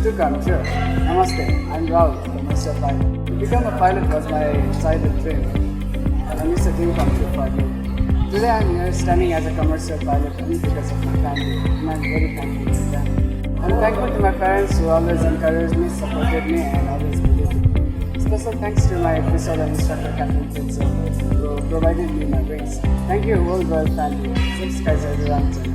to come true. Namaste, I'm Rahul, commercial pilot. To become a pilot was my childhood dream, and it's a dream come true for me. Today I'm here standing as a commercial pilot only because of my family, and I'm very thankful to them. I'm thankful to my parents who always encouraged me, supported me, and always believed in me. Special thanks to my officer and instructor, Capt, who provided me my wings. Thank you, whole world family. Subscribe everyone.